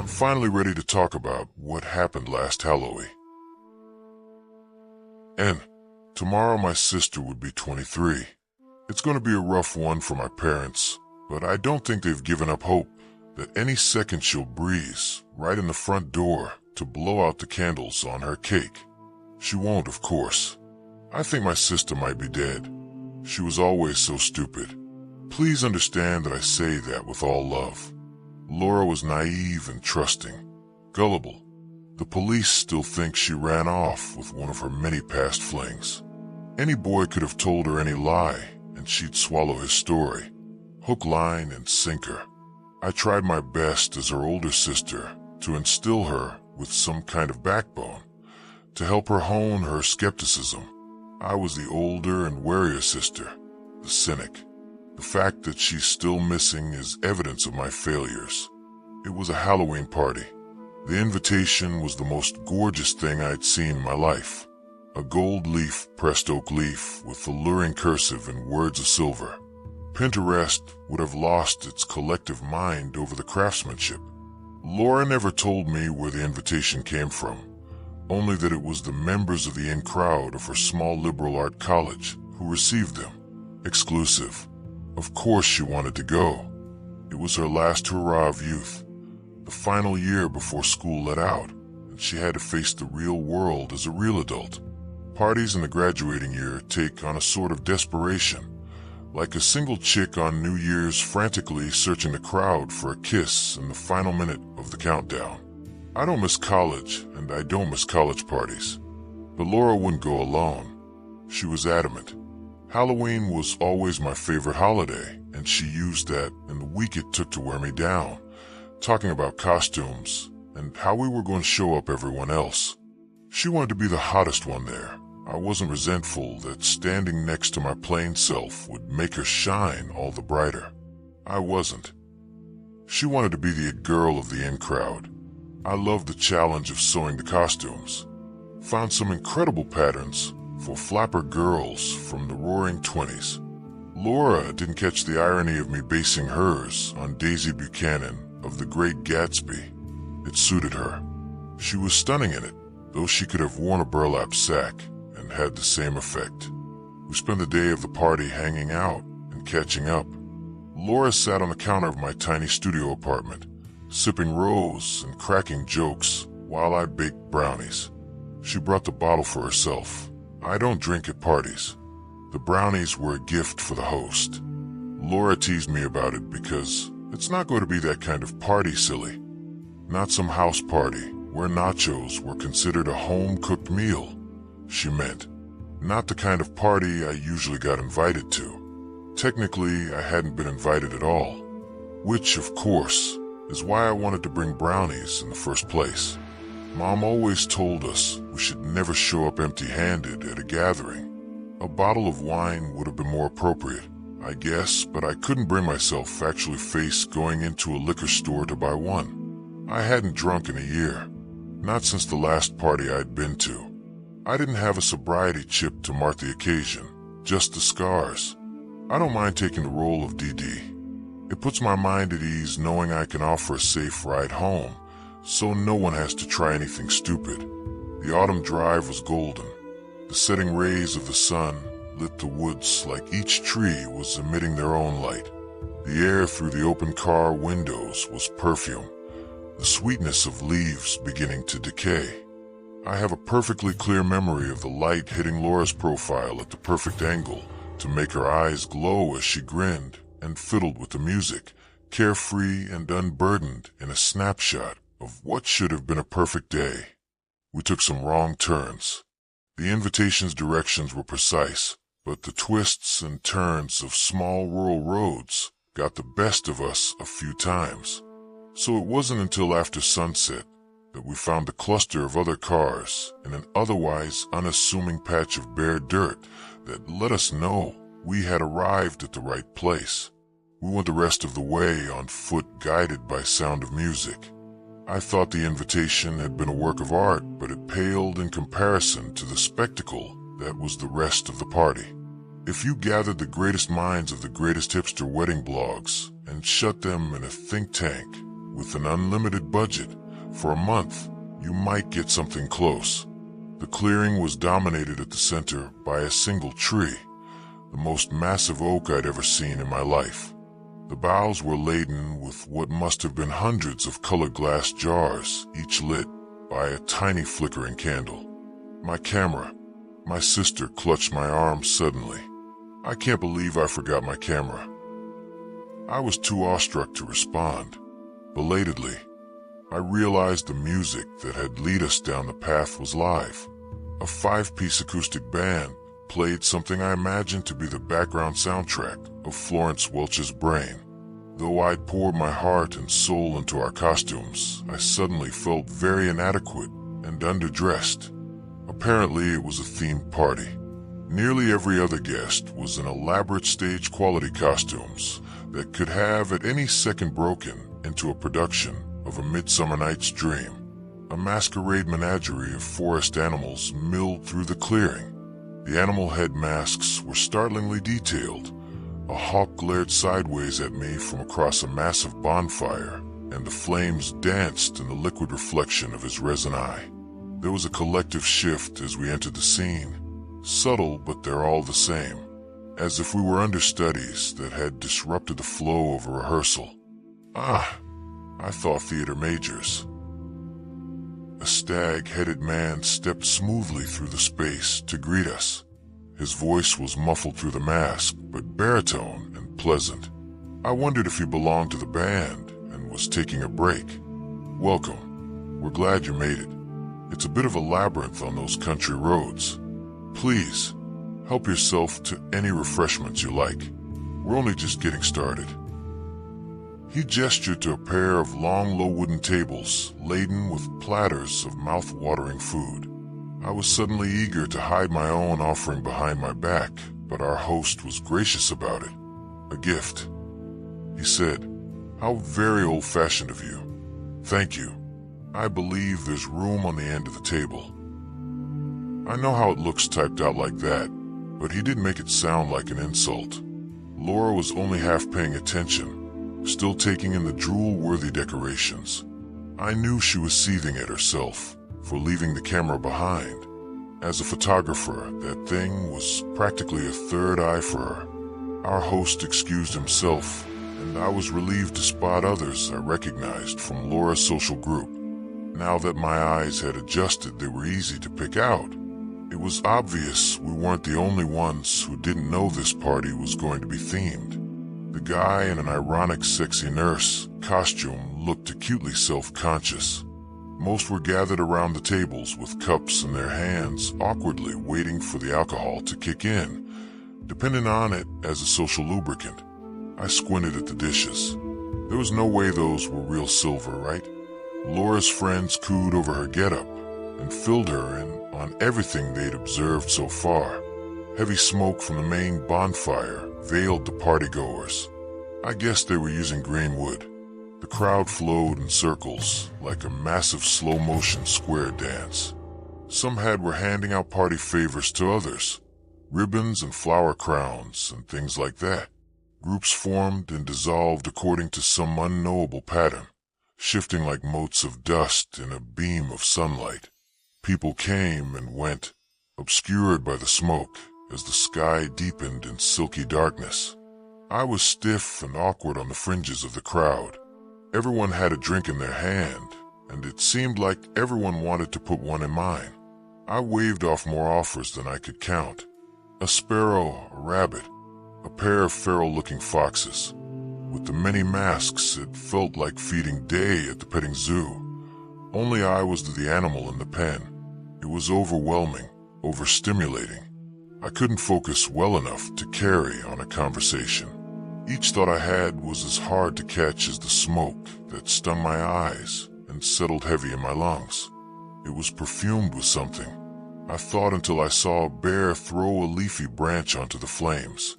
finally ready to talk about what happened last Halloween. And tomorrow my sister would be 23. It's going to be a rough one for my parents, but I don't think they've given up hope that any second she'll breeze right in the front door to blow out the candles on her cake. She won't, of course. I think my sister might be dead. She was always so stupid. Please understand that I say that with all love. Laura was naive and trusting, gullible. The police still think she ran off with one of her many past flings. Any boy could have told her any lie, and she'd swallow his story. Hook, line, and sinker. I tried my best as her older sister to instill her with some kind of backbone, to help her hone her skepticism. I was the older and warier sister, the cynic. The fact that she's still missing is evidence of my failures. It was a Halloween party. The invitation was the most gorgeous thing I'd seen in my life. A gold leaf pressed oak leaf with alluring cursive and words of silver. Pinterest would have lost its collective mind over the craftsmanship. Laura never told me where the invitation came from, only that it was the members of the in-crowd of her small liberal art college who received them. Exclusive. Of course she wanted to go. It was her last hurrah of youth, the final year before school let out, and she had to face the real world as a real adult. Parties in the graduating year take on a sort of desperation, like a single chick on New Year's frantically searching the crowd for a kiss in the final minute of the countdown. I don't miss college, and I don't miss college parties. But Laura wouldn't go alone. She was adamant. Halloween was always my favorite holiday, and she used that in the week it took to wear me down, talking about costumes and how we were going to show up everyone else. She wanted to be the hottest one there. I wasn't resentful that standing next to my plain self would make her shine all the brighter. I wasn't. She wanted to be the it girl of the in-crowd. I loved the challenge of sewing the costumes. Found some incredible patterns for flapper girls from the roaring 20s. Laura didn't catch the irony of me basing hers on Daisy Buchanan of The Great Gatsby. It suited her. She was stunning in it, though she could have worn a burlap sack and had the same effect. We spent the day of the party hanging out and catching up. Laura sat on the counter of my tiny studio apartment, sipping rose and cracking jokes while I baked brownies. She brought the bottle for herself. I don't drink at parties. The brownies were a gift for the host. Laura teased me about it because it's not going to be that kind of party, silly. Not some house party where nachos were considered a home-cooked meal. She meant, not the kind of party I usually got invited to. Technically, I hadn't been invited at all, which, of course, is why I wanted to bring brownies in the first place. Mom always told us we should never show up empty-handed at a gathering. A bottle of wine would have been more appropriate, I guess, but I couldn't bring myself actually face going into a liquor store to buy one. I hadn't drunk in a year, not since the last party I'd been to. I didn't have a sobriety chip to mark the occasion, just the scars. I don't mind taking the role of DD. It puts my mind at ease knowing I can offer a safe ride home, so no one has to try anything stupid. The autumn drive was golden. The setting rays of the sun lit the woods like each tree was emitting their own light. The air through the open car windows was perfume, the sweetness of leaves beginning to decay. I have a perfectly clear memory of the light hitting Laura's profile at the perfect angle to make her eyes glow as she grinned and fiddled with the music, carefree and unburdened in a snapshot of what should have been a perfect day. We took some wrong turns. The invitation's directions were precise, but the twists and turns of small rural roads got the best of us a few times. So it wasn't until after sunset that we found a cluster of other cars in an otherwise unassuming patch of bare dirt that let us know we had arrived at the right place. We went the rest of the way on foot, guided by sound of music. I thought the invitation had been a work of art, but it paled in comparison to the spectacle that was the rest of the party. If you gathered the greatest minds of the greatest hipster wedding blogs and shut them in a think tank With an unlimited budget, for a month, you might get something close. The clearing was dominated at the center by a single tree, the most massive oak I'd ever seen in my life. The boughs were laden with what must have been hundreds of colored glass jars, each lit by a tiny flickering candle. My camera. My sister clutched my arm suddenly. I can't believe I forgot my camera. I was too awestruck to respond. Belatedly, I realized the music that had led us down the path was live. A 5-piece acoustic band played something I imagined to be the background soundtrack of Florence Welch's Brain. Though I'd poured my heart and soul into our costumes, I suddenly felt very inadequate and underdressed. Apparently, it was a themed party. Nearly every other guest was in elaborate stage-quality costumes that could have at any second broken into a production of A Midsummer Night's Dream. A masquerade menagerie of forest animals milled through the clearing. The animal head masks were startlingly detailed. A hawk glared sideways at me from across a massive bonfire, and the flames danced in the liquid reflection of his resin eye. There was a collective shift as we entered the scene. Subtle, but they're all the same. As if we were understudies that had disrupted the flow of a rehearsal. I thought theater majors. A stag-headed man stepped smoothly through the space to greet us. His voice was muffled through the mask, but baritone and pleasant. I wondered if he belonged to the band and was taking a break. Welcome. We're glad you made it. It's a bit of a labyrinth on those country roads. Please, help yourself to any refreshments you like. We're only just getting started. He gestured to a pair of long, low wooden tables laden with platters of mouth-watering food. I was suddenly eager to hide my own offering behind my back, but our host was gracious about it. A gift. He said, "How very old-fashioned of you. Thank you. I believe there's room on the end of the table." I know how it looks typed out like that, but he didn't make it sound like an insult. Laura was only half paying attention, still taking in the drool-worthy decorations. I knew she was seething at herself for leaving the camera behind. As a photographer, that thing was practically a third eye for her. Our host excused himself, and I was relieved to spot others I recognized from Laura's social group. Now that my eyes had adjusted, they were easy to pick out. It was obvious we weren't the only ones who didn't know this party was going to be themed. The guy in an ironic sexy nurse costume looked acutely self-conscious. Most were gathered around the tables with cups in their hands, awkwardly waiting for the alcohol to kick in, depending on it as a social lubricant. I squinted at the dishes. There was no way those were real silver, right? Laura's friends cooed over her getup and filled her in on everything they'd observed so far. Heavy smoke from the main bonfire veiled the partygoers. I guess they were using green wood. The crowd flowed in circles like a massive slow-motion square dance. Some were handing out party favors to others, ribbons and flower crowns and things like that. Groups formed and dissolved according to some unknowable pattern, shifting like motes of dust in a beam of sunlight. People came and went, obscured by the smoke as the sky deepened in silky darkness. I was stiff and awkward on the fringes of the crowd. Everyone had a drink in their hand, and it seemed like everyone wanted to put one in mine. I waved off more offers than I could count. A sparrow, a rabbit, a pair of feral-looking foxes. With the many masks, it felt like feeding day at the petting zoo. Only I was the animal in the pen. It was overwhelming, overstimulating. I couldn't focus well enough to carry on a conversation. Each thought I had was as hard to catch as the smoke that stung my eyes and settled heavy in my lungs. It was perfumed with something. I thought until I saw a bear throw a leafy branch onto the flames.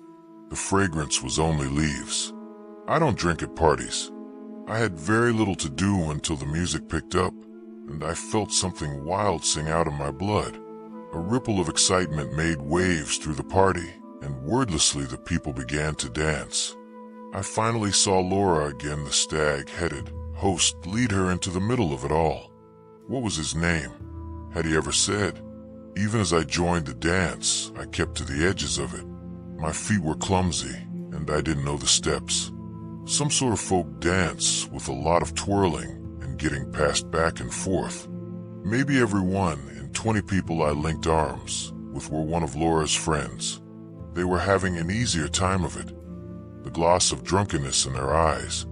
The fragrance was only leaves. I don't drink at parties. I had very little to do until the music picked up, and I felt something wild sing out in my blood. A ripple of excitement made waves through the party, and wordlessly the people began to dance. I finally saw Laura again, the stag-headed host lead her into the middle of it all. What was his name? Had he ever said? Even as I joined the dance, I kept to the edges of it. My feet were clumsy, and I didn't know the steps. Some sort of folk dance with a lot of twirling and getting passed back and forth. Maybe every 1 in 20 people I linked arms with were one of Laura's friends. They were having an easier time of it. The gloss of drunkenness in their eyes,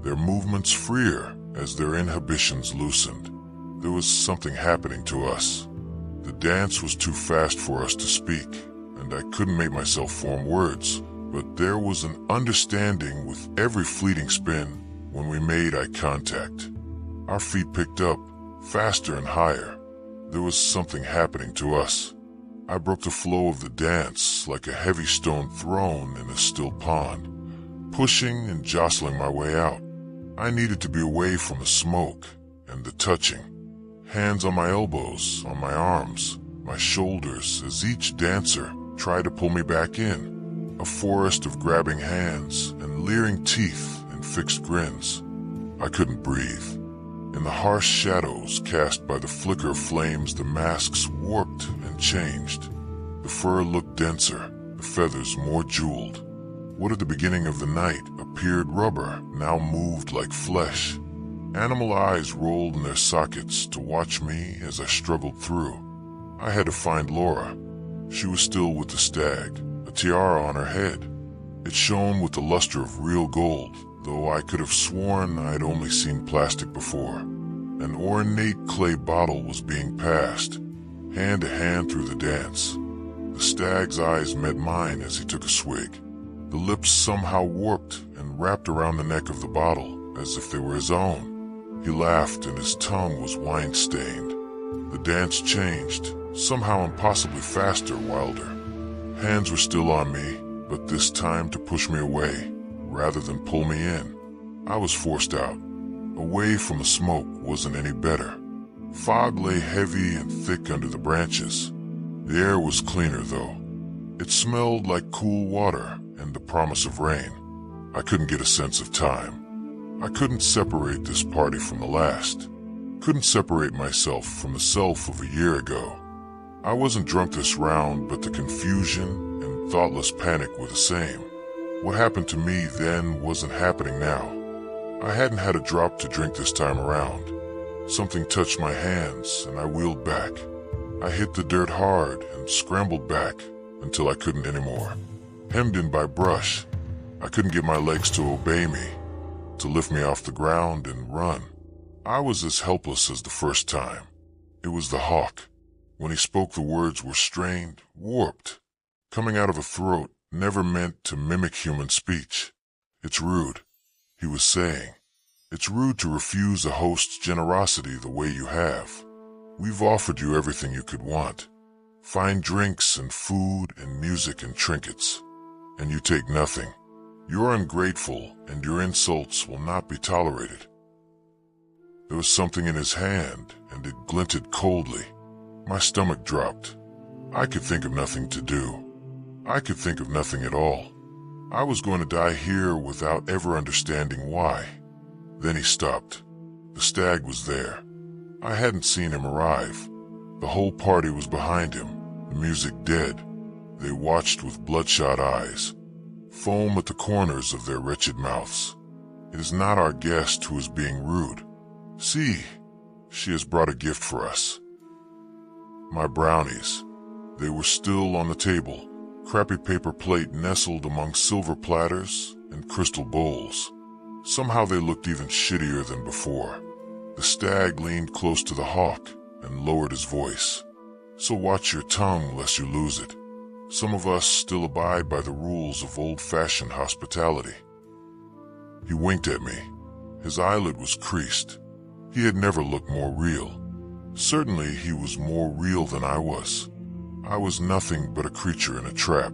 their movements freer as their inhibitions loosened. There was something happening to us. The dance was too fast for us to speak, and I couldn't make myself form words, but there was an understanding with every fleeting spin when we made eye contact. Our feet picked up, faster and higher. There was something happening to us. I broke the flow of the dance like a heavy stone thrown in a still pond, pushing and jostling my way out. I needed to be away from the smoke and the touching. Hands on my elbows, on my arms, my shoulders, as each dancer tried to pull me back in. A forest of grabbing hands and leering teeth and fixed grins. I couldn't breathe. In the harsh shadows cast by the flicker of flames, the masks warped and changed. The fur looked denser, the feathers more jeweled. What at the beginning of the night appeared rubber now moved like flesh. Animal eyes rolled in their sockets to watch me as I struggled through. I had to find Laura. She was still with the stag, a tiara on her head. It shone with the luster of real gold, though I could have sworn I'd only seen plastic before. An ornate clay bottle was being passed, hand to hand through the dance. The stag's eyes met mine as he took a swig. The lips somehow warped and wrapped around the neck of the bottle, as if they were his own. He laughed and his tongue was wine-stained. The dance changed, somehow impossibly faster, wilder. Hands were still on me, but this time to push me away, rather than pull me in. I was forced out. Away from the smoke wasn't any better. Fog lay heavy and thick under the branches. The air was cleaner, though. It smelled like cool water and the promise of rain. I couldn't get a sense of time. I couldn't separate this party from the last. Couldn't separate myself from the self of a year ago. I wasn't drunk this round, but the confusion and thoughtless panic were the same. What happened to me then wasn't happening now. I hadn't had a drop to drink this time around. Something touched my hands and I wheeled back. I hit the dirt hard and scrambled back until I couldn't anymore. Hemmed in by brush, I couldn't get my legs to obey me, to lift me off the ground and run. I was as helpless as the first time. It was the hawk. When he spoke, the words were strained, warped, coming out of a throat never meant to mimic human speech. It's rude, he was saying. It's rude to refuse a host's generosity the way you have. We've offered you everything you could want. Fine drinks and food and music and trinkets. And you take nothing. You're ungrateful, and your insults will not be tolerated. There was something in his hand, and it glinted coldly. My stomach dropped. I could think of nothing to do. I could think of nothing at all. I was going to die here without ever understanding why. Then he stopped. The stag was there. I hadn't seen him arrive. The whole party was behind him, the music dead. They watched with bloodshot eyes, foam at the corners of their wretched mouths. It is not our guest who is being rude. See, she has brought a gift for us. My brownies. They were still on the table, crappy paper plate nestled among silver platters and crystal bowls. Somehow they looked even shittier than before. The stag leaned close to the hawk and lowered his voice. So watch your tongue lest you lose it. Some of us still abide by the rules of old-fashioned hospitality. He winked at me. His eyelid was creased. He had never looked more real. Certainly he was more real than I was. I was nothing but a creature in a trap.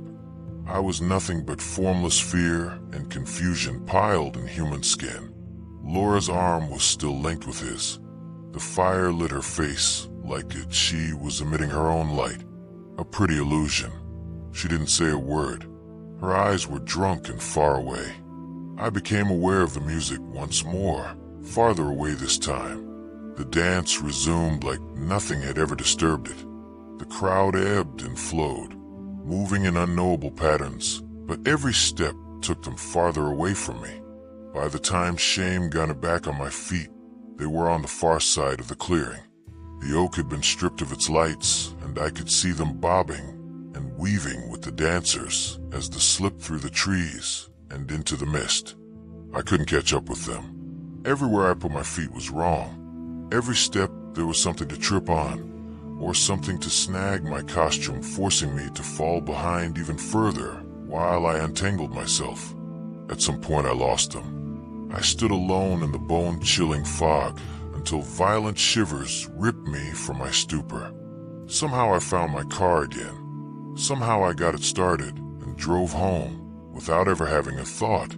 I was nothing but formless fear and confusion piled in human skin. Laura's arm was still linked with his. The fire lit her face like she was emitting her own light. A pretty illusion. She didn't say a word. Her eyes were drunk and far away. I became aware of the music once more, farther away this time. The dance resumed like nothing had ever disturbed it. The crowd ebbed and flowed, moving in unknowable patterns, but every step took them farther away from me. By the time shame got me back on my feet, they were on the far side of the clearing. The oak had been stripped of its lights, and I could see them bobbing and weaving with the dancers as they slipped through the trees and into the mist. I couldn't catch up with them. Everywhere I put my feet was wrong. Every step there was something to trip on, or something to snag my costume, forcing me to fall behind even further while I untangled myself. At some point I lost them. I stood alone in the bone-chilling fog until violent shivers ripped me from my stupor. Somehow I found my car again. Somehow I got it started and drove home without ever having a thought.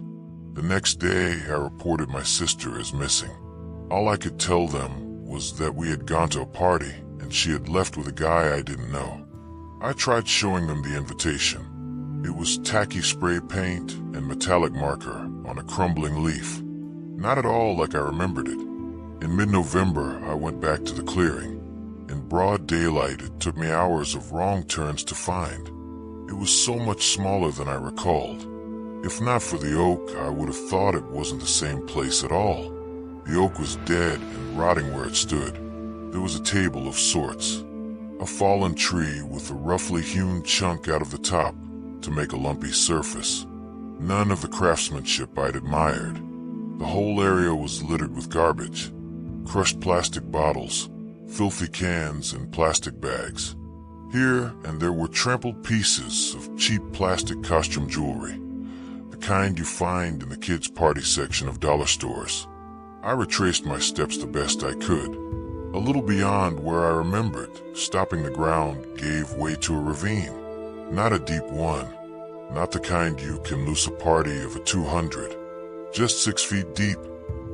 The next day I reported my sister as missing. All I could tell them was that we had gone to a party and she had left with a guy I didn't know. I tried showing them the invitation. It was tacky spray paint and metallic marker on a crumbling leaf. Not at all like I remembered it. In mid-November, I went back to the clearing. In broad daylight, it took me hours of wrong turns to find. It was so much smaller than I recalled. If not for the oak, I would have thought it wasn't the same place at all. The oak was dead and rotting where it stood. There was a table of sorts, a fallen tree with a roughly hewn chunk out of the top to make a lumpy surface. None of the craftsmanship I'd admired. The whole area was littered with garbage, crushed plastic bottles, filthy cans, and plastic bags. Here and there were trampled pieces of cheap plastic costume jewelry, the kind you find in the kids' party section of dollar stores. I retraced my steps the best I could. A little beyond where I remembered, stopping the ground gave way to a ravine. Not a deep one, not the kind you can loose a party of a 200. Just 6 feet deep,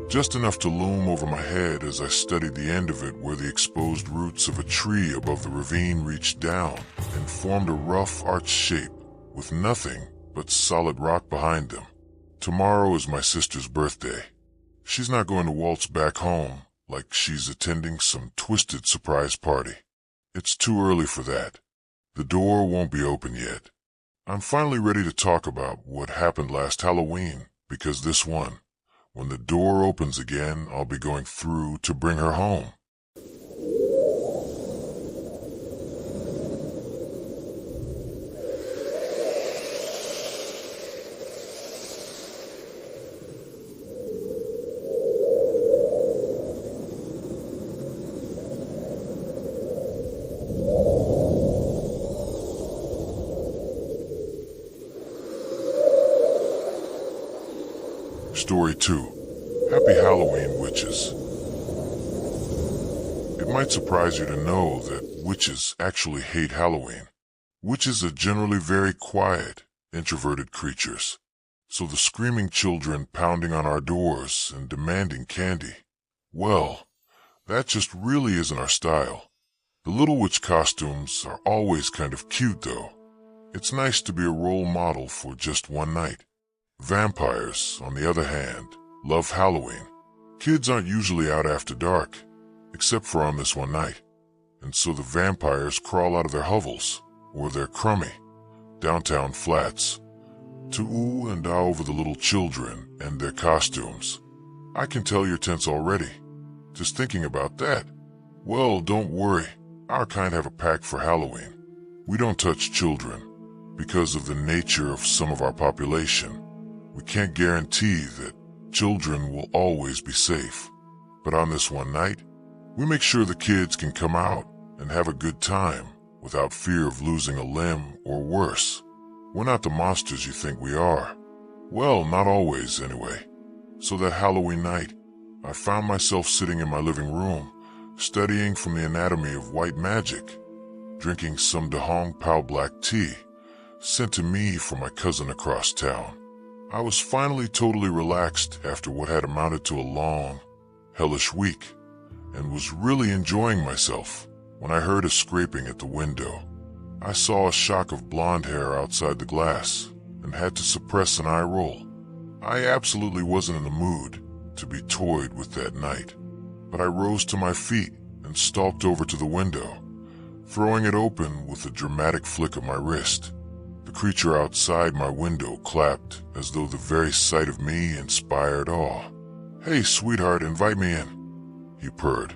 just enough to loom over my head as I studied the end of it where the exposed roots of a tree above the ravine reached down and formed a rough arched shape with nothing but solid rock behind them. Tomorrow is my sister's birthday. She's not going to waltz back home like she's attending some twisted surprise party. It's too early for that. The door won't be open yet. I'm finally ready to talk about what happened last Halloween, because this one, when the door opens again, I'll be going through to bring her home. Story 2. Happy Halloween, Witches. It might surprise you to know that witches actually hate Halloween. Witches are generally very quiet, introverted creatures. So the screaming children pounding on our doors and demanding candy, well, that just really isn't our style. The little witch costumes are always kind of cute, though. It's nice to be a role model for just one night. Vampires, on the other hand, love Halloween. Kids aren't usually out after dark, except for on this one night. And so the vampires crawl out of their hovels, or their crummy, downtown flats, to ooh and ah over the little children and their costumes. I can tell you're tense already, just thinking about that. Well, don't worry, our kind have a pact for Halloween. We don't touch children, because of the nature of some of our population. We can't guarantee that children will always be safe. But on this one night, we make sure the kids can come out and have a good time without fear of losing a limb or worse. We're not the monsters you think we are. Well, not always anyway. So that Halloween night, I found myself sitting in my living room, studying from the anatomy of white magic, drinking some Dahong Pao black tea, sent to me from my cousin across town. I was finally totally relaxed after what had amounted to a long, hellish week, and was really enjoying myself when I heard a scraping at the window. I saw a shock of blonde hair outside the glass and had to suppress an eye roll. I absolutely wasn't in the mood to be toyed with that night. But I rose to my feet and stalked over to the window, throwing it open with a dramatic flick of my wrist. The creature outside my window clapped as though the very sight of me inspired awe. "Hey, sweetheart, invite me in," he purred,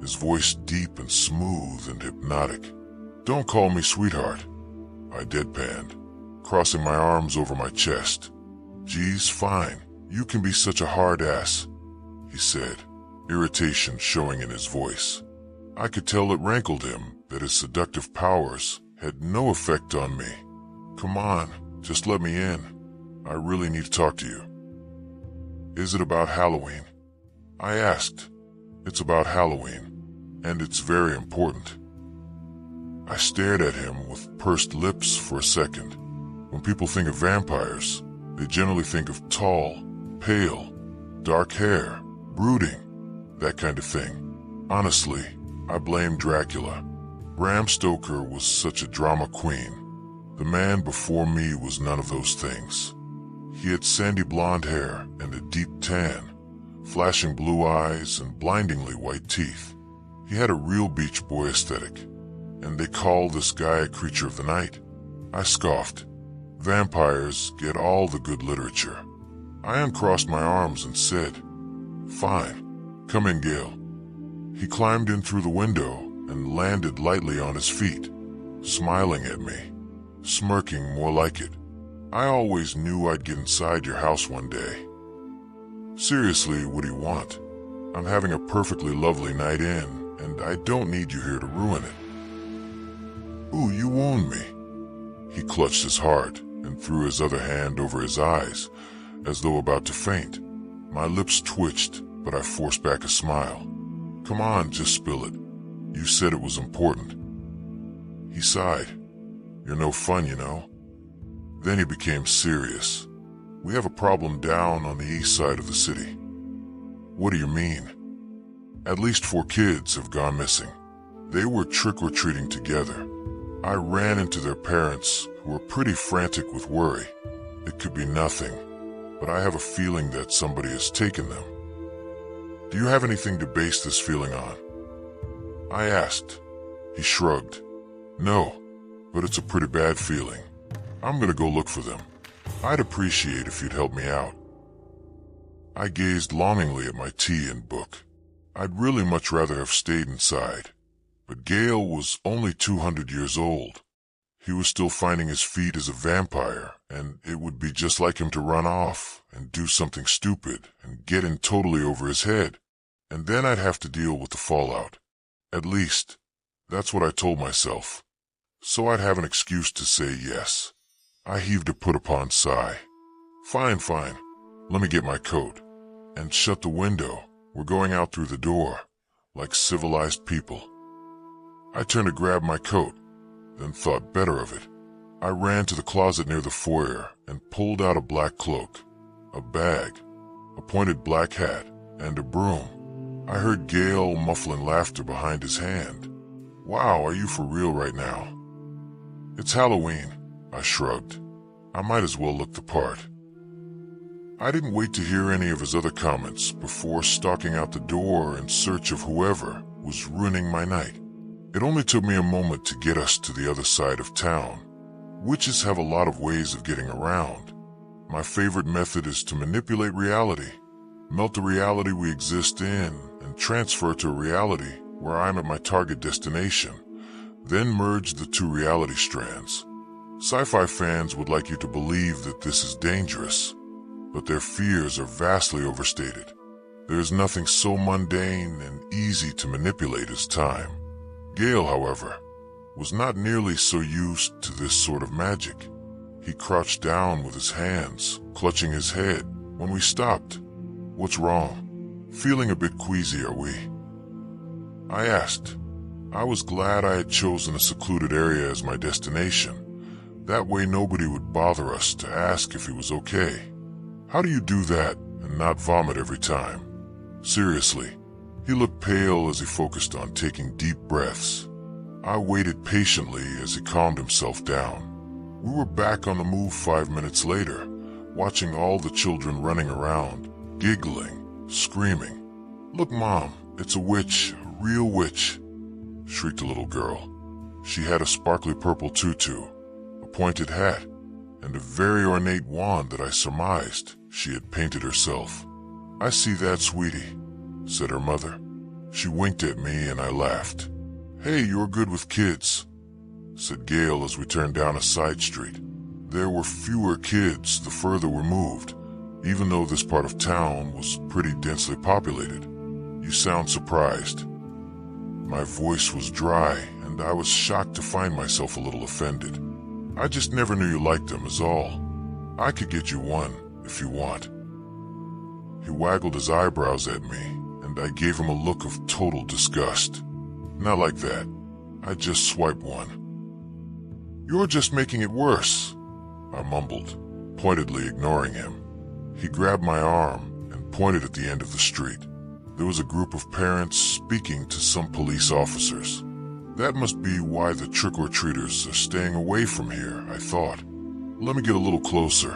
his voice deep and smooth and hypnotic. "Don't call me sweetheart," I deadpanned, crossing my arms over my chest. "Geez, fine, you can be such a hard ass," he said, irritation showing in his voice. I could tell it rankled him that his seductive powers had no effect on me. "Come on, just let me in. I really need to talk to you." "Is it about Halloween?" I asked. "It's about Halloween, and it's very important." I stared at him with pursed lips for a second. When people think of vampires, they generally think of tall, pale, dark hair, brooding, that kind of thing. Honestly, I blame Dracula. Bram Stoker was such a drama queen. The man before me was none of those things. He had sandy blonde hair and a deep tan, flashing blue eyes and blindingly white teeth. He had a real beach boy aesthetic, and they call this guy a creature of the night. I scoffed. Vampires get all the good literature. I uncrossed my arms and said, "Fine, come in, Gale." He climbed in through the window and landed lightly on his feet, smiling at me, smirking more like it. "I always knew I'd get inside your house one day." "Seriously, what do you want? I'm having a perfectly lovely night in, and I don't need you here to ruin it." "Ooh, you wound me." He clutched his heart and threw his other hand over his eyes, as though about to faint. My lips twitched, but I forced back a smile. "Come on, just spill it. You said it was important." He sighed. "You're no fun, you know." Then he became serious. "We have a problem down on the east side of the city." "What do you mean?" "At least 4 kids have gone missing. They were trick-or-treating together. I ran into their parents, who were pretty frantic with worry. It could be nothing, but I have a feeling that somebody has taken them." "Do you have anything to base this feeling on?" I asked. He shrugged. "No, but it's a pretty bad feeling. I'm gonna go look for them. I'd appreciate if you'd help me out." I gazed longingly at my tea and book. I'd really much rather have stayed inside. But Gale was only 200 years old. He was still finding his feet as a vampire, and it would be just like him to run off and do something stupid and get in totally over his head. And then I'd have to deal with the fallout. At least, that's what I told myself. So I'd have an excuse to say yes. I heaved a put-upon sigh. Fine, let me get my coat." And shut the window. "We're going out through the door, like civilized people." I turned to grab my coat, then thought better of it. I ran to the closet near the foyer and pulled out a black cloak, a bag, a pointed black hat, and a broom. I heard Gale muffling laughter behind his hand. "Wow, are you for real right now?" "It's Halloween," I shrugged. I might as well look the part. I didn't wait to hear any of his other comments before stalking out the door in search of whoever was ruining my night. It only took me a moment to get us to the other side of town. Witches have a lot of ways of getting around. My favorite method is to manipulate reality, melt the reality we exist in, and transfer to a reality where I'm at my target destination, then merge the 2 reality strands. Sci-fi fans would like you to believe that this is dangerous, but their fears are vastly overstated. There is nothing so mundane and easy to manipulate as time. Gale, however, was not nearly so used to this sort of magic. He crouched down with his hands, clutching his head, when we stopped. "What's wrong? Feeling a bit queasy, are we?" I asked. I was glad I had chosen a secluded area as my destination. That way nobody would bother us to ask if he was okay. How do you do that and not vomit every time? Seriously. He looked pale as he focused on taking deep breaths. I waited patiently as he calmed himself down. We were back on the move 5 minutes later, watching all the children running around, giggling, screaming. "Look, Mom, it's a witch, a real witch," shrieked a little girl. She had a sparkly purple tutu, a pointed hat, and a very ornate wand that I surmised she had painted herself. "I see that, sweetie," said her mother. She winked at me and I laughed. "Hey, you're good with kids," said Gail as we turned down a side street. There were fewer kids the further we moved, even though this part of town was pretty densely populated. "You sound surprised." My voice was dry, and I was shocked to find myself a little offended. "I just never knew you liked them is all. I could get you one, if you want." He waggled his eyebrows at me, and I gave him a look of total disgust. "Not like that. I just swipe one." "You're just making it worse," I mumbled, pointedly ignoring him. He grabbed my arm and pointed at the end of the street. There was a group of parents speaking to some police officers. That must be why the trick-or-treaters are staying away from here, I thought. "Let me get a little closer.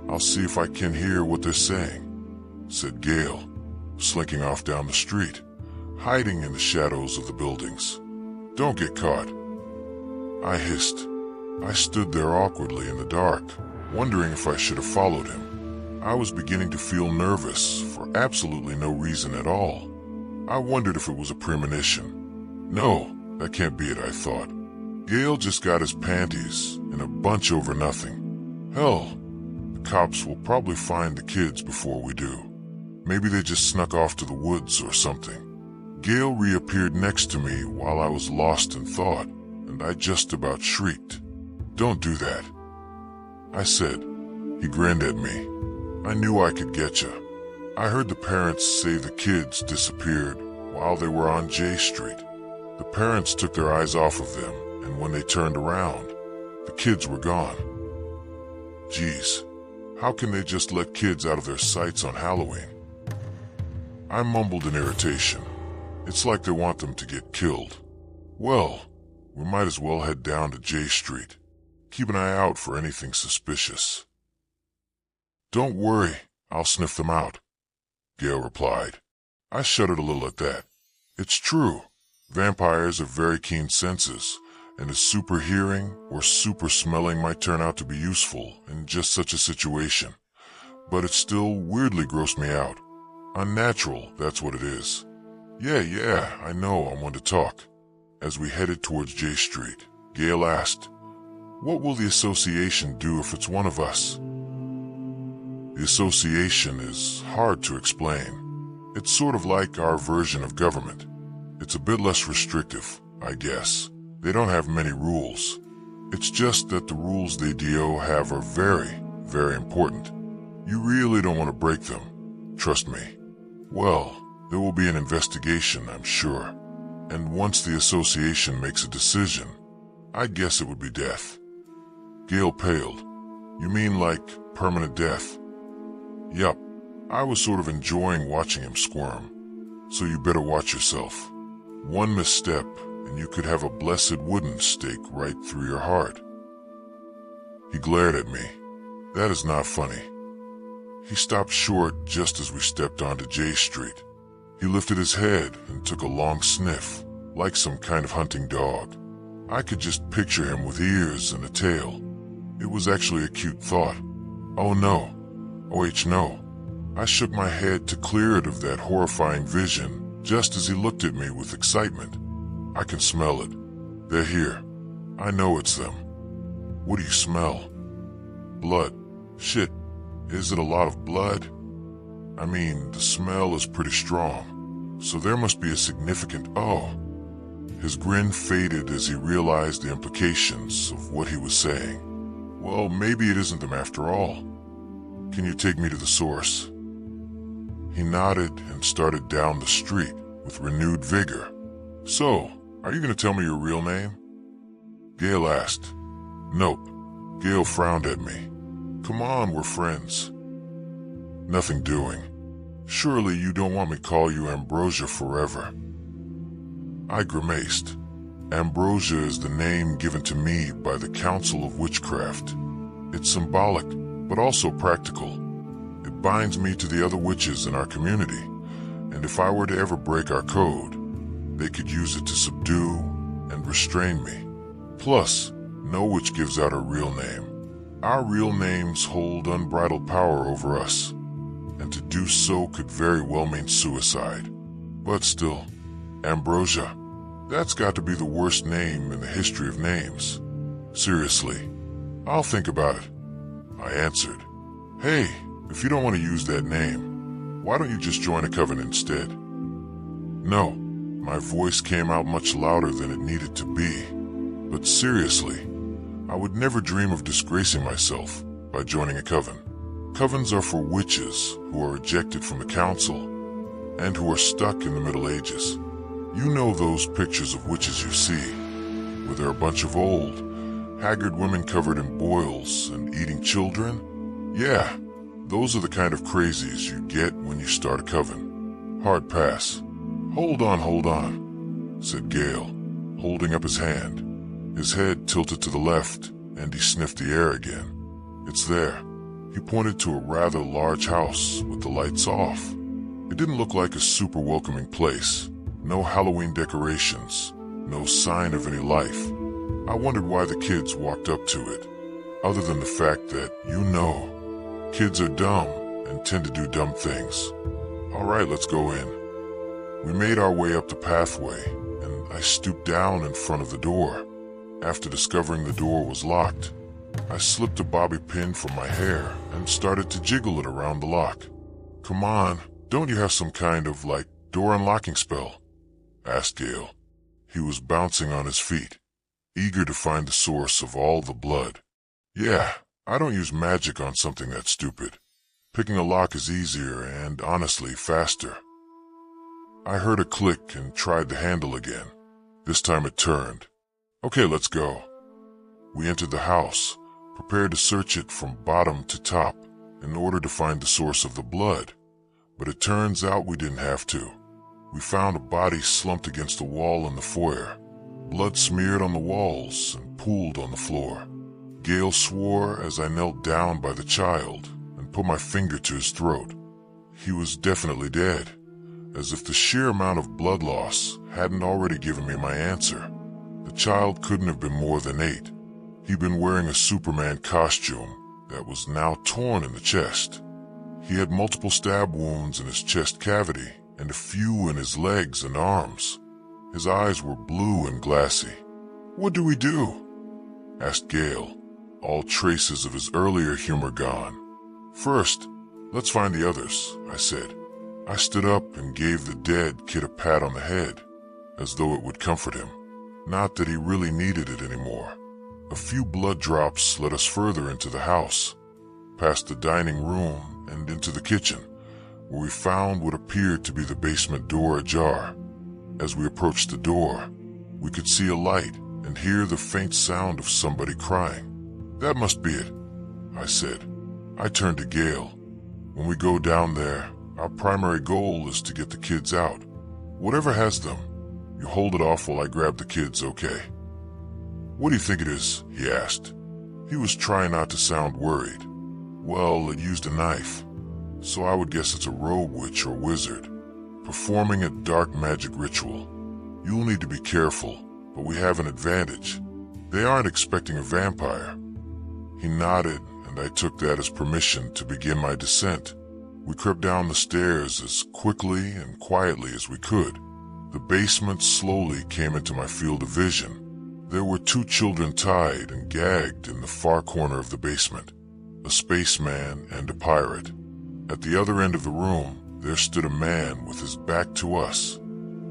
I'll see if I can hear what they're saying," said Gail, slinking off down the street, hiding in the shadows of the buildings. "Don't get caught," I hissed. I stood there awkwardly in the dark, wondering if I should have followed him. I was beginning to feel nervous for absolutely no reason at all. I wondered if it was a premonition. No, that can't be it, I thought. Gail just got his panties in a bunch over nothing. Hell, the cops will probably find the kids before we do. Maybe they just snuck off to the woods or something. Gail reappeared next to me while I was lost in thought, and I just about shrieked. "Don't do that," I said. He grinned at me. "I knew I could get you." I heard the parents say the kids disappeared while they were on J Street. The parents took their eyes off of them, and when they turned around, the kids were gone. Geez, how can they just let kids out of their sights on Halloween? I mumbled in irritation. It's like they want them to get killed. Well, we might as well head down to J Street. Keep an eye out for anything suspicious. "Don't worry, I'll sniff them out," Gail replied. I shuddered a little at that. It's true, vampires have very keen senses, and a super hearing or super smelling might turn out to be useful in just such a situation. But it still weirdly grossed me out. Unnatural, that's what it is. Yeah, I know I'm one to talk. As we headed towards J Street, Gail asked, "What will the association do if it's one of us?" The association is hard to explain. It's sort of like our version of government. It's a bit less restrictive, I guess. They don't have many rules. It's just that the rules they do have are very, very important. You really don't want to break them. Trust me. Well, there will be an investigation, I'm sure. And once the association makes a decision, I guess it would be death. Gail paled. You mean like permanent death? Yup. I was sort of enjoying watching him squirm. So you better watch yourself. One misstep, and you could have a blessed wooden stake right through your heart. He glared at me. That is not funny. He stopped short just as we stepped onto J Street. He lifted his head and took a long sniff, like some kind of hunting dog. I could just picture him with ears and a tail. It was actually a cute thought. Oh no. No. I shook my head to clear it of that horrifying vision just as he looked at me with excitement. I can smell it. They're here. I know it's them. What do you smell? Blood. Shit. Is it a lot of blood? I mean, the smell is pretty strong, so there must be a significant His grin faded as he realized the implications of what he was saying. Well, maybe it isn't them after all. Can you take me to the source? He nodded and started down the street with renewed vigor. So, are you going to tell me your real name? Gail asked. Nope. Gail frowned at me. Come on, we're friends. Nothing doing. Surely you don't want me to call you Ambrosia forever. I grimaced. Ambrosia is the name given to me by the Council of Witchcraft. It's symbolic, but also practical. It It binds me to the other witches in our community, and if I were to ever break our code, they could use it to subdue and restrain me. Plus, no witch gives out her real name. Our real names hold unbridled power over us, and to do so could very well mean suicide. But still, Ambrosia, that's got to be the worst name in the history of names. Seriously, I'll think about it, I answered. Hey, if you don't want to use that name, why don't you just join a coven instead? No, my voice came out much louder than it needed to be. But seriously, I would never dream of disgracing myself by joining a coven. Covens are for witches who are ejected from the council and who are stuck in the Middle Ages. You know those pictures of witches you see, where they're a bunch of old, haggard women covered in boils and eating children? Yeah, those are the kind of crazies you get when you start a coven. Hard pass. Hold on, said Gale, holding up his hand. His head tilted to the left, and he sniffed the air again. It's there. He pointed to a rather large house with the lights off. It didn't look like a super welcoming place. No Halloween decorations, no sign of any life. I wondered why the kids walked up to it, other than the fact that, kids are dumb and tend to do dumb things. All right, let's go in. We made our way up the pathway, and I stooped down in front of the door. After discovering the door was locked, I slipped a bobby pin from my hair and started to jiggle it around the lock. Come on, don't you have some kind of, door unlocking spell? Asked Gale. He was bouncing on his feet, eager to find the source of all the blood. Yeah, I don't use magic on something that stupid. Picking a lock is easier and, honestly, faster. I heard a click and tried the handle again. This time it turned. Okay, let's go. We entered the house, prepared to search it from bottom to top in order to find the source of the blood. But it turns out we didn't have to. We found a body slumped against the wall in the foyer, blood smeared on the walls and pooled on the floor. Gale swore as I knelt down by the child and put my finger to his throat. He was definitely dead, as if the sheer amount of blood loss hadn't already given me my answer. The child couldn't have been more than 8. He'd been wearing a Superman costume that was now torn in the chest. He had multiple stab wounds in his chest cavity and a few in his legs and arms. His eyes were blue and glassy. "What do we do?" asked Gale, all traces of his earlier humor gone. "First, let's find the others," I said. I stood up and gave the dead kid a pat on the head, as though it would comfort him. Not that he really needed it anymore. A few blood drops led us further into the house, past the dining room and into the kitchen, where we found what appeared to be the basement door ajar. As we approached the door, we could see a light and hear the faint sound of somebody crying. "That must be it," I said. I turned to Gale. "When we go down there, our primary goal is to get the kids out. Whatever has them, you hold it off while I grab the kids, okay?" "What do you think it is?" he asked. He was trying not to sound worried. "Well, it used a knife, so I would guess it's a rogue witch or wizard, performing a dark magic ritual. You'll need to be careful, but we have an advantage. They aren't expecting a vampire." He nodded, and I took that as permission to begin my descent. We crept down the stairs as quickly and quietly as we could. The basement slowly came into my field of vision. There were 2 children tied and gagged in the far corner of the basement, a spaceman and a pirate. At the other end of the room, there stood a man with his back to us.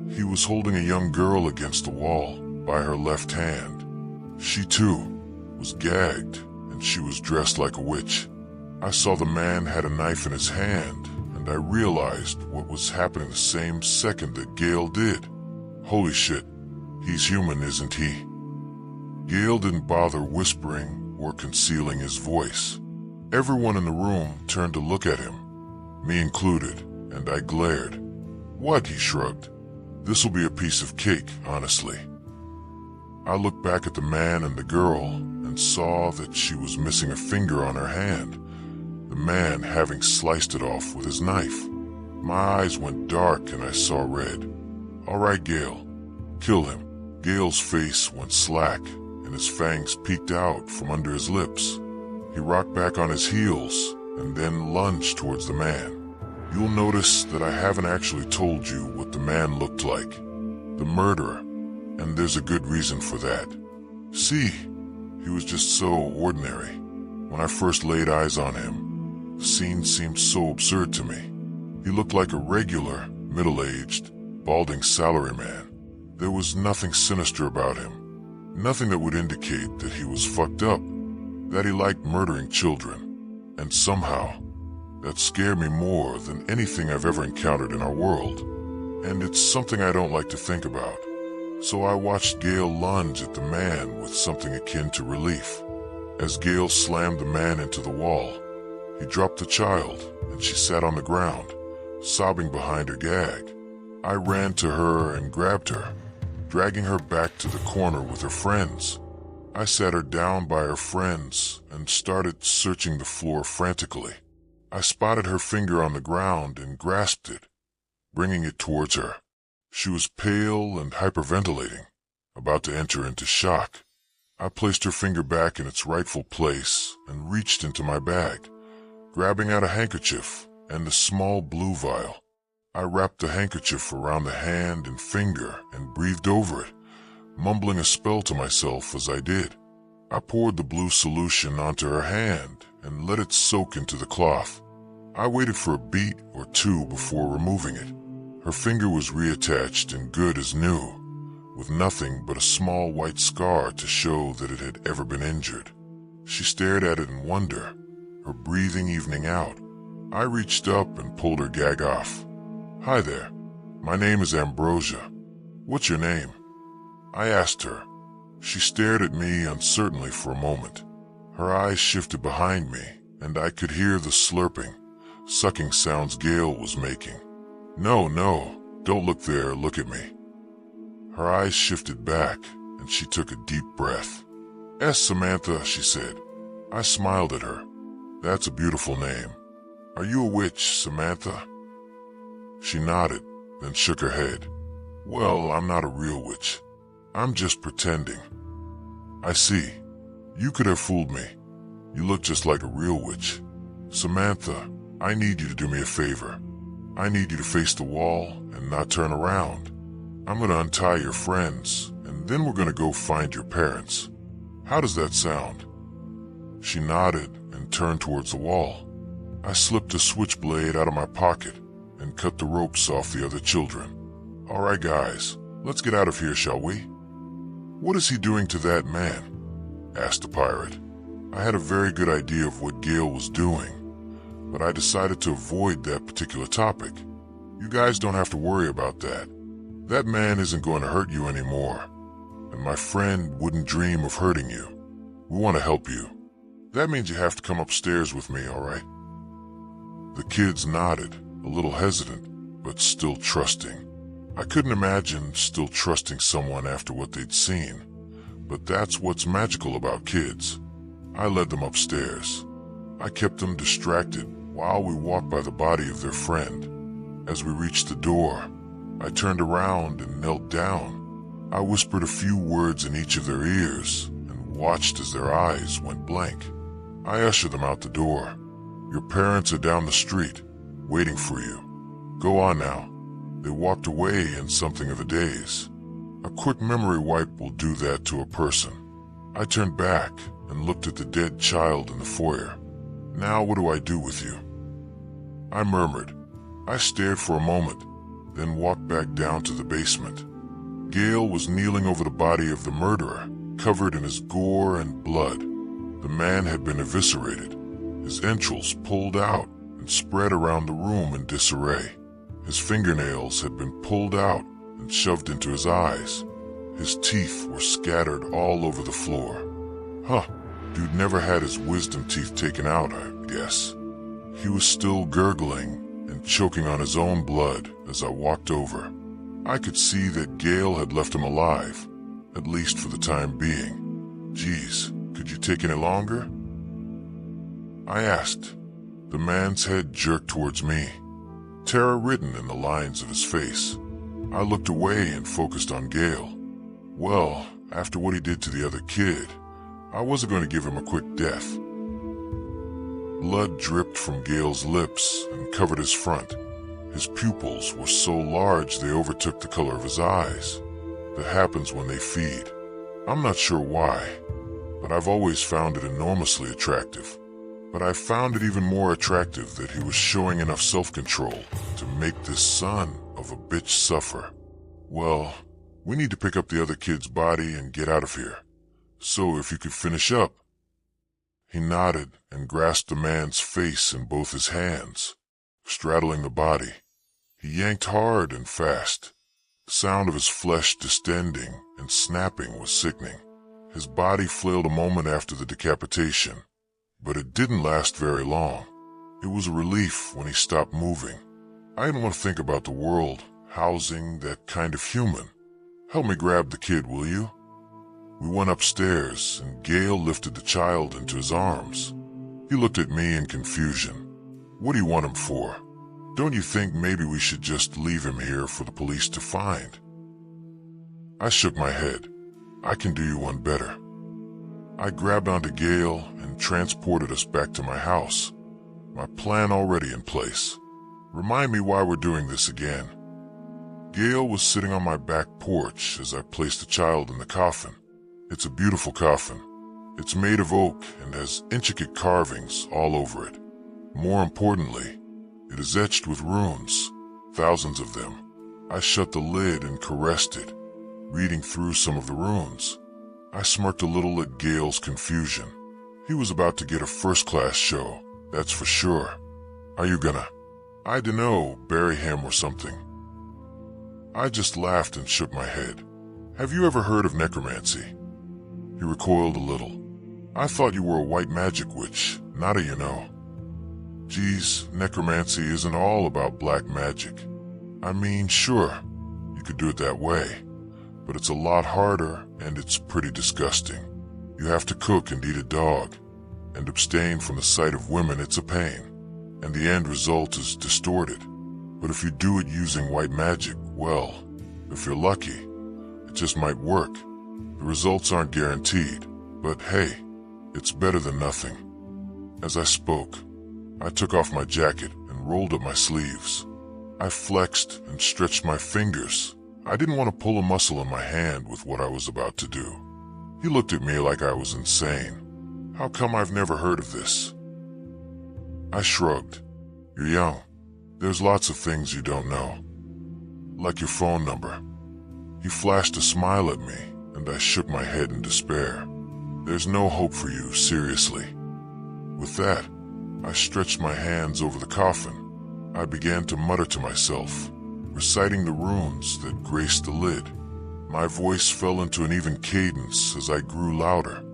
He was holding a young girl against the wall by her left hand. She, too, was gagged, and she was dressed like a witch. I saw the man had a knife in his hand, and I realized what was happening the same second that Gale did. Holy shit, he's human, isn't he? Gale didn't bother whispering or concealing his voice. Everyone in the room turned to look at him, me included, and I glared. "What?" he shrugged. "This'll be a piece of cake, honestly." I looked back at the man and the girl and saw that she was missing a finger on her hand, the man having sliced it off with his knife. My eyes went dark and I saw red. "All right, Gale, kill him." Gale's face went slack and his fangs peeked out from under his lips. He rocked back on his heels and then lunged towards the man. You'll notice that I haven't actually told you what the man looked like. The murderer, and there's a good reason for that. See, he was just so ordinary. When I first laid eyes on him, the scene seemed so absurd to me. He looked like a regular, middle-aged, balding salaryman. There was nothing sinister about him, nothing that would indicate that he was fucked up, that he liked murdering children. And somehow, that scared me more than anything I've ever encountered in our world. And it's something I don't like to think about. So I watched Gale lunge at the man with something akin to relief. As Gale slammed the man into the wall, he dropped the child and she sat on the ground, sobbing behind her gag. I ran to her and grabbed her, dragging her back to the corner with her friends. I sat her down by her friends and started searching the floor frantically. I spotted her finger on the ground and grasped it, bringing it towards her. She was pale and hyperventilating, about to enter into shock. I placed her finger back in its rightful place and reached into my bag, grabbing out a handkerchief and a small blue vial. I wrapped the handkerchief around the hand and finger and breathed over it, mumbling a spell to myself as I did. I poured the blue solution onto her hand and let it soak into the cloth. I waited for a beat or two before removing it. Her finger was reattached and good as new, with nothing but a small white scar to show that it had ever been injured. She stared at it in wonder, her breathing evening out. I reached up and pulled her gag off. "Hi there. My name is Ambrosia. What's your name?" I asked her. She stared at me uncertainly for a moment. Her eyes shifted behind me, and I could hear the slurping, sucking sounds Gale was making. No, don't look there, look at me." Her eyes shifted back, and she took a deep breath. "S. Samantha," she said. I smiled at her. "That's a beautiful name. Are you a witch, Samantha?" She nodded, then shook her head. "Well, I'm not a real witch. I'm just pretending." "I see. You could have fooled me. You look just like a real witch. Samantha, I need you to do me a favor. I need you to face the wall and not turn around. I'm going to untie your friends, and then we're going to go find your parents. How does that sound?" She nodded and turned towards the wall. I slipped a switchblade out of my pocket and cut the ropes off the other children. "All right, guys, let's get out of here, shall we?" "What is he doing to that man?" asked the pirate. I had a very good idea of what Gale was doing, but I decided to avoid that particular topic. "You guys don't have to worry about that. That man isn't going to hurt you anymore, and my friend wouldn't dream of hurting you. We want to help you. That means you have to come upstairs with me, all right?" The kids nodded, a little hesitant, but still trusting. I couldn't imagine still trusting someone after what they'd seen, but that's what's magical about kids. I led them upstairs. I kept them distracted while we walked by the body of their friend. As we reached the door, I turned around and knelt down. I whispered a few words in each of their ears and watched as their eyes went blank. I ushered them out the door. "Your parents are down the street, waiting for you. Go on now." They walked away in something of a daze. A quick memory wipe will do that to a person. I turned back and looked at the dead child in the foyer. "Now what do I do with you?" I murmured. I stared for a moment, then walked back down to the basement. Gale was kneeling over the body of the murderer, covered in his gore and blood. The man had been eviscerated, his entrails pulled out and spread around the room in disarray. His fingernails had been pulled out and shoved into his eyes. His teeth were scattered all over the floor. Dude never had his wisdom teeth taken out, I guess. He was still gurgling and choking on his own blood as I walked over. I could see that Gale had left him alive, at least for the time being. "Geez, could you take any longer?" I asked. The man's head jerked towards me, terror written in the lines of his face. I looked away and focused on Gale. Well, after what he did to the other kid, I wasn't going to give him a quick death. Blood dripped from Gale's lips and covered his front. His pupils were so large they overtook the color of his eyes. That happens when they feed. I'm not sure why, but I've always found it enormously attractive. But I found it even more attractive that he was showing enough self-control to make this son of a bitch suffer. Well, we need to pick up the other kid's body and get out of here. So if you could finish up. He nodded and grasped the man's face in both his hands, straddling the body. He yanked hard and fast. The sound of his flesh distending and snapping was sickening. His body flailed a moment after the decapitation, but it didn't last very long. It was a relief when he stopped moving. I didn't want to think about the world housing that kind of human. Help me grab the kid, will you? We went upstairs, and Gale lifted the child into his arms. He looked at me in confusion. What do you want him for? Don't you think maybe we should just leave him here for the police to find? I shook my head. I can do you one better. I grabbed onto Gale and transported us back to my house. My plan already in place. Remind me why we're doing this again. Gale was sitting on my back porch as I placed the child in the coffin. It's a beautiful coffin. It's made of oak and has intricate carvings all over it. More importantly, it is etched with runes, thousands of them. I shut the lid and caressed it, reading through some of the runes. I smirked a little at Gale's confusion. He was about to get a first-class show, that's for sure. Are you gonna, I dunno, bury him or something? I just laughed and shook my head. Have you ever heard of necromancy? He recoiled a little. I thought you were a white magic witch, not a you-know. Geez, necromancy isn't all about black magic. I mean, sure, you could do it that way, but it's a lot harder and it's pretty disgusting. You have to cook and eat a dog, and abstain from the sight of women. It's a pain, and the end result is distorted. But if you do it using white magic, well, if you're lucky, it just might work. The results aren't guaranteed, but hey, it's better than nothing. As I spoke, I took off my jacket and rolled up my sleeves. I flexed and stretched my fingers. I didn't want to pull a muscle in my hand with what I was about to do. He looked at me like I was insane. How come I've never heard of this? I shrugged. You're young. There's lots of things you don't know. Like your phone number. He flashed a smile at me, and I shook my head in despair. There's no hope for you, seriously. With that, I stretched my hands over the coffin. I began to mutter to myself, reciting the runes that graced the lid. My voice fell into an even cadence as I grew louder,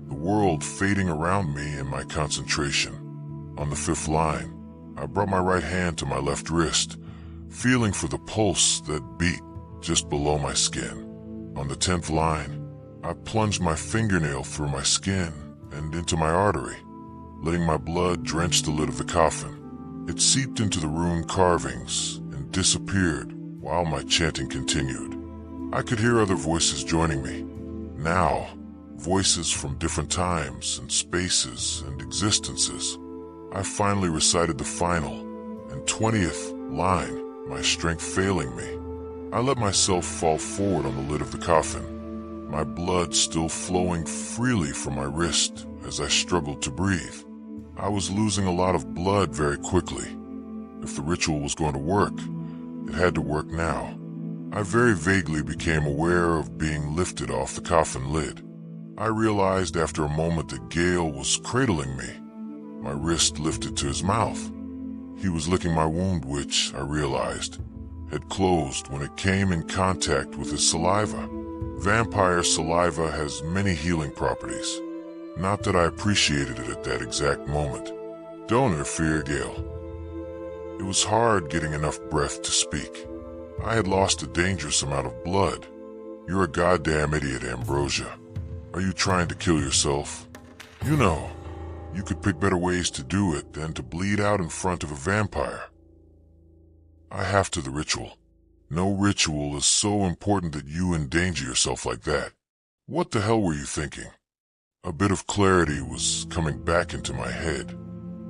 the world fading around me in my concentration. On the fifth line, I brought my right hand to my left wrist, feeling for the pulse that beat just below my skin. On the 10th line, I plunged my fingernail through my skin and into my artery, letting my blood drench the lid of the coffin. It seeped into the rune carvings and disappeared while my chanting continued. I could hear other voices joining me. Now, voices from different times and spaces and existences. I finally recited the final and 20th line, my strength failing me. I let myself fall forward on the lid of the coffin, my blood still flowing freely from my wrist as I struggled to breathe. I was losing a lot of blood very quickly. If the ritual was going to work, it had to work now. I very vaguely became aware of being lifted off the coffin lid. I realized after a moment that Gale was cradling me. My wrist lifted to his mouth. He was licking my wound, which, I realized, had closed when it came in contact with his saliva. Vampire saliva has many healing properties. Not that I appreciated it at that exact moment. Don't interfere, Gale. It was hard getting enough breath to speak. I had lost a dangerous amount of blood. You're a goddamn idiot, Ambrosia. Are you trying to kill yourself? You know, You could pick better ways to do it than to bleed out in front of a vampire. I have to the ritual. No ritual is so important that you endanger yourself like that. What the hell were you thinking? A bit of clarity was coming back into my head.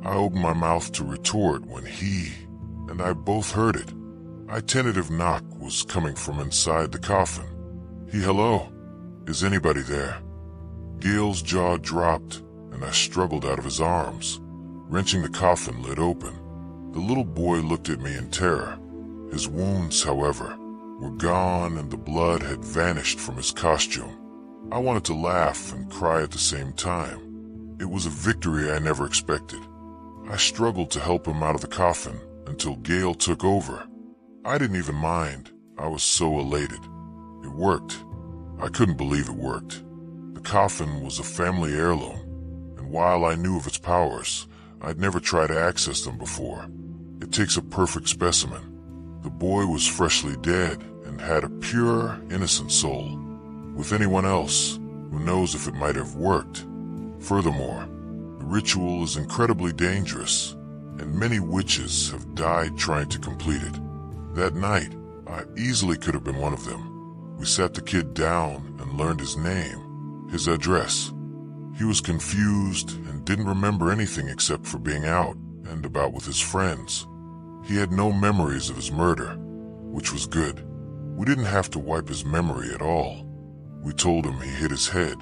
I opened my mouth to retort when he and I both heard it. A tentative knock was coming from inside the coffin. Hello? Is anybody there? Gail's jaw dropped, and I struggled out of his arms, wrenching the coffin lid open. The little boy looked at me in terror. His wounds, however, were gone and the blood had vanished from his costume. I wanted to laugh and cry at the same time. It was a victory I never expected. I struggled to help him out of the coffin until Gail took over. I didn't even mind. I was so elated. It worked. I couldn't believe it worked. The coffin was a family heirloom, and while I knew of its powers, I'd never tried to access them before. It takes a perfect specimen. The boy was freshly dead and had a pure, innocent soul. With anyone else, who knows if it might have worked? Furthermore, the ritual is incredibly dangerous, and many witches have died trying to complete it. That night, I easily could have been one of them. We sat the kid down and learned his name, his address. He was confused and didn't remember anything except for being out and about with his friends. He had no memories of his murder, which was good. We didn't have to wipe his memory at all. We told him he hit his head,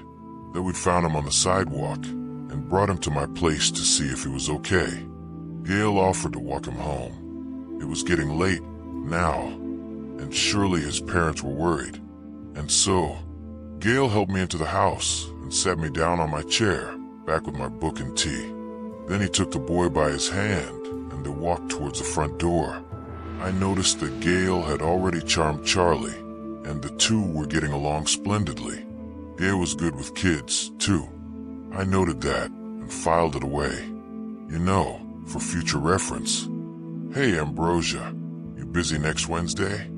that we'd found him on the sidewalk, and brought him to my place to see if he was okay. Gail offered to walk him home. It was getting late now, and surely his parents were worried. And so, Gail helped me into the house and sat me down on my chair, back with my book and tea. Then he took the boy by his hand and they walked towards the front door. I noticed that Gail had already charmed Charlie, and the two were getting along splendidly. Gail was good with kids, too. I noted that and filed it away. You know, for future reference. Hey, Ambrosia, you busy next Wednesday?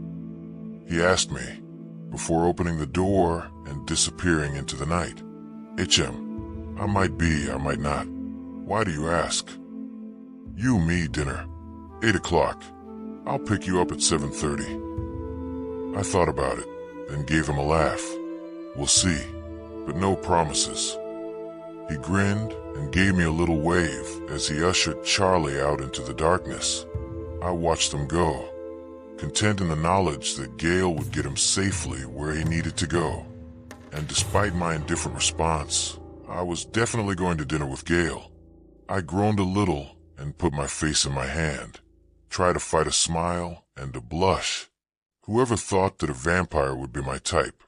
He asked me, before opening the door and disappearing into the night. HM, I might be, I might not. Why do you ask? You, me, dinner. 8 o'clock. I'll pick you up at 7:30. I thought about it, then gave him a laugh. We'll see, but no promises. He grinned and gave me a little wave as he ushered Charlie out into the darkness. I watched them go, content in the knowledge that Gail would get him safely where he needed to go. And despite my indifferent response, I was definitely going to dinner with Gail. I groaned a little and put my face in my hand, tried to fight a smile and a blush. Whoever thought that a vampire would be my type?